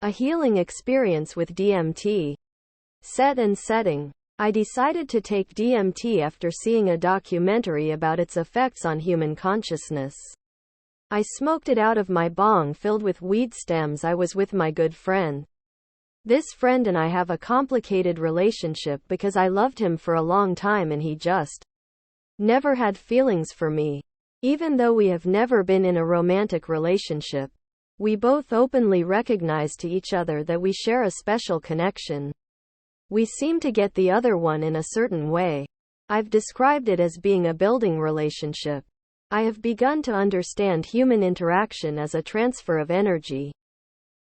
A healing experience with DMT. Set and setting. I decided to take DMT after seeing a documentary about its effects on human consciousness. I smoked it out of my bong filled with weed stems. I was with my good friend. This friend and I have a complicated relationship because I loved him for a long time and he just never had feelings for me. Even though we have never been in a romantic relationship, we both openly recognize to each other that we share a special connection. We seem to get the other one in a certain way. I've described it as being a building relationship. I have begun to understand human interaction as a transfer of energy.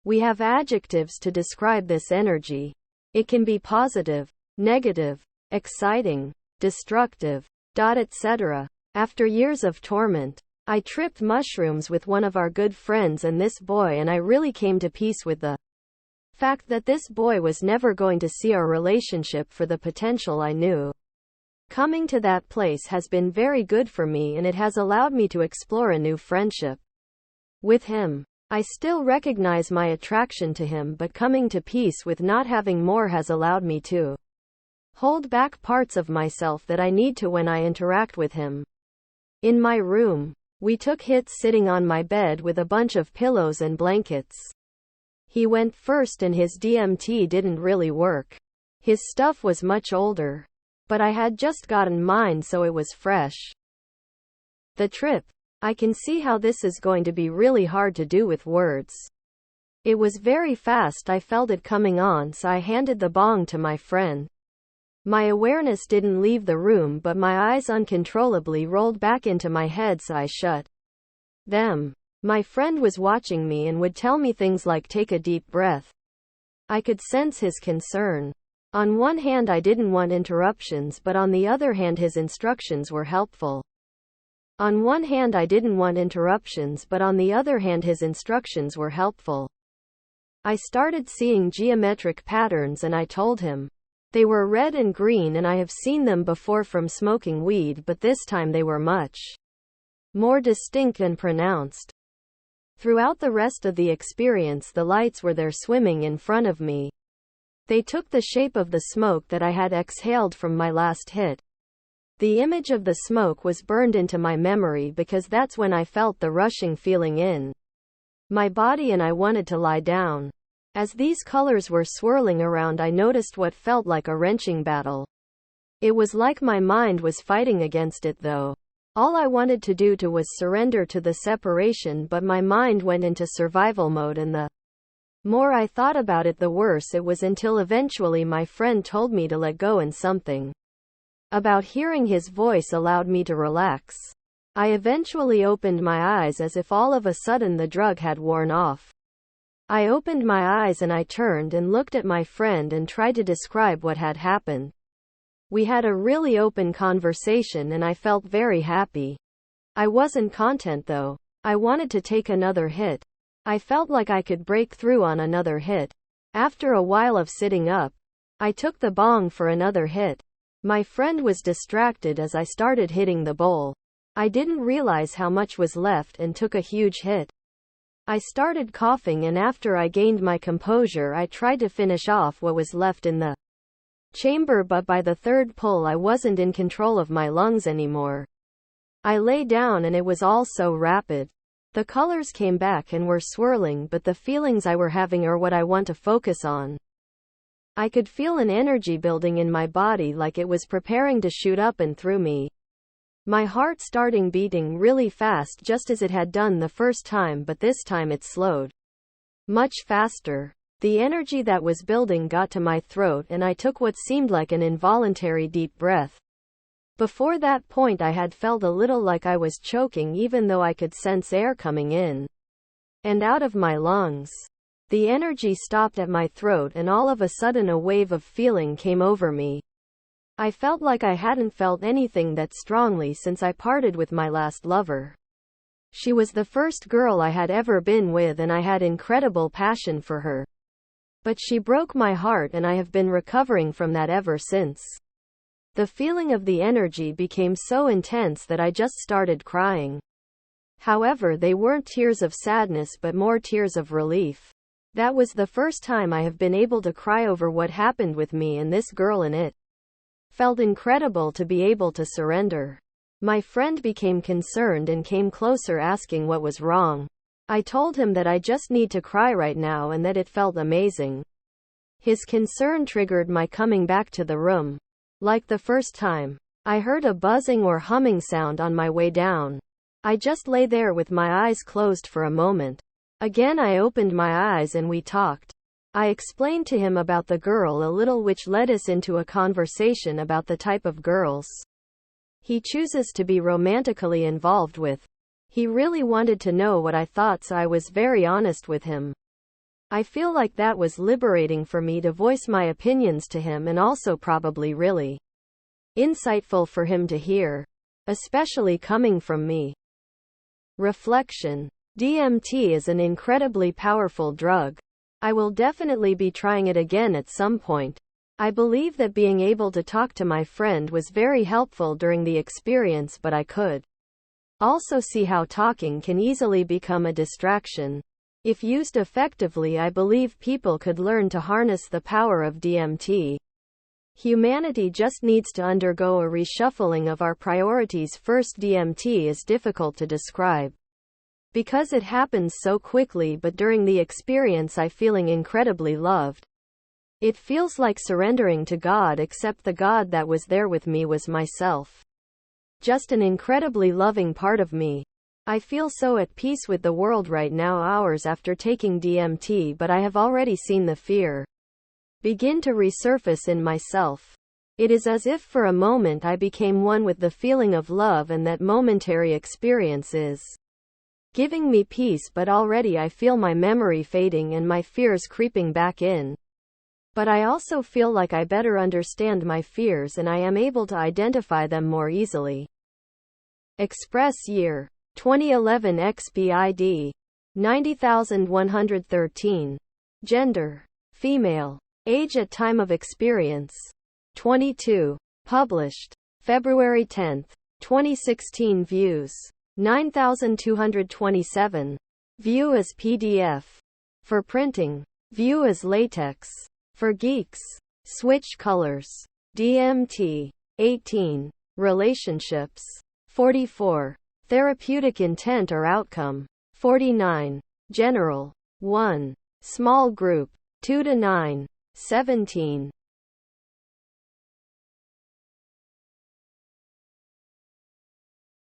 We have adjectives to describe this energy. It can be positive, negative, exciting, destructive, etc. After years of torment, I tripped mushrooms with one of our good friends and this boy, and I really came to peace with the fact that this boy was never going to see our relationship for the potential I knew. Coming to that place has been very good for me, and it has allowed me to explore a new friendship with him. I still recognize my attraction to him, but coming to peace with not having more has allowed me to hold back parts of myself that I need to when I interact with him. In my room, we took hits sitting on my bed with a bunch of pillows and blankets. He went first and his DMT didn't really work. His stuff was much older, but I had just gotten mine, so it was fresh. The trip. I can see how this is going to be really hard to do with words. It was very fast. I felt it coming on, so I handed the bong to my friend. My awareness didn't leave the room, but my eyes uncontrollably rolled back into my head, so I shut them. My friend was watching me and would tell me things like take a deep breath. I could sense his concern. On one hand, I didn't want interruptions, but on the other hand, his instructions were helpful. On one hand, I didn't want interruptions, but on the other hand, his instructions were helpful. I started seeing geometric patterns and I told him. They were red and green, and I have seen them before from smoking weed, but this time they were much more distinct and pronounced. Throughout the rest of the experience, the lights were there swimming in front of me. They took the shape of the smoke that I had exhaled from my last hit. The image of the smoke was burned into my memory because that's when I felt the rushing feeling in my body and I wanted to lie down. As these colors were swirling around, I noticed what felt like a wrenching battle. It was like my mind was fighting against it though. All I wanted to do was surrender to the separation, but my mind went into survival mode, and the more I thought about it, the worse it was, until eventually my friend told me to let go, and something about hearing his voice allowed me to relax. I eventually opened my eyes as if all of a sudden the drug had worn off. I opened my eyes and I turned and looked at my friend and tried to describe what had happened. We had a really open conversation and I felt very happy. I wasn't content though. I wanted to take another hit. I felt like I could break through on another hit. After a while of sitting up, I took the bong for another hit. My friend was distracted as I started hitting the bowl. I didn't realize how much was left and took a huge hit. I started coughing, and after I gained my composure, I tried to finish off what was left in the chamber, but by the third pull I wasn't in control of my lungs anymore. I lay down and it was all so rapid. The colors came back and were swirling, but the feelings I were having are what I want to focus on. I could feel an energy building in my body, like it was preparing to shoot up and through me. My heart starting beating really fast, just as it had done the first time, but this time it slowed much faster. The energy that was building got to my throat and I took what seemed like an involuntary deep breath. Before that point I had felt a little like I was choking, even though I could sense air coming in and out of my lungs. The energy stopped at my throat and all of a sudden a wave of feeling came over me. I felt like I hadn't felt anything that strongly since I parted with my last lover. She was the first girl I had ever been with and I had incredible passion for her. But she broke my heart and I have been recovering from that ever since. The feeling of the energy became so intense that I just started crying. However, they weren't tears of sadness but more tears of relief. That was the first time I have been able to cry over what happened with me and this girl, and it felt incredible to be able to surrender. My friend became concerned and came closer asking what was wrong. I told him that I just need to cry right now and that it felt amazing. His concern triggered my coming back to the room. Like the first time, I heard a buzzing or humming sound on my way down. I just lay there with my eyes closed for a moment. Again I opened my eyes and we talked. I explained to him about the girl a little, which led us into a conversation about the type of girls he chooses to be romantically involved with. He really wanted to know what I thought, so I was very honest with him. I feel like that was liberating for me to voice my opinions to him, and also probably really insightful for him to hear, especially coming from me. Reflection. DMT is an incredibly powerful drug. I will definitely be trying it again at some point. I believe that being able to talk to my friend was very helpful during the experience, but I could also see how talking can easily become a distraction. If used effectively, I believe people could learn to harness the power of DMT. Humanity just needs to undergo a reshuffling of our priorities first. DMT is difficult to describe because it happens so quickly, but during the experience I feeling incredibly loved. It feels like surrendering to God, except the God that was there with me was myself. Just an incredibly loving part of me. I feel so at peace with the world right now, hours after taking DMT, but I have already seen the fear begin to resurface in myself. It is as if for a moment I became one with the feeling of love, and that momentary experience is giving me peace, but already I feel my memory fading and my fears creeping back in. But I also feel like I better understand my fears and I am able to identify them more easily. Express year 2011, XBID 90,113. Gender female. Age at time of experience 22. Published February 10, 2016. Views 9,227. View as PDF. For printing. View as latex. For geeks. Switch colors. DMT 18. Relationships 44. Therapeutic intent or outcome 49. General 1. Small group 2 to 9 17.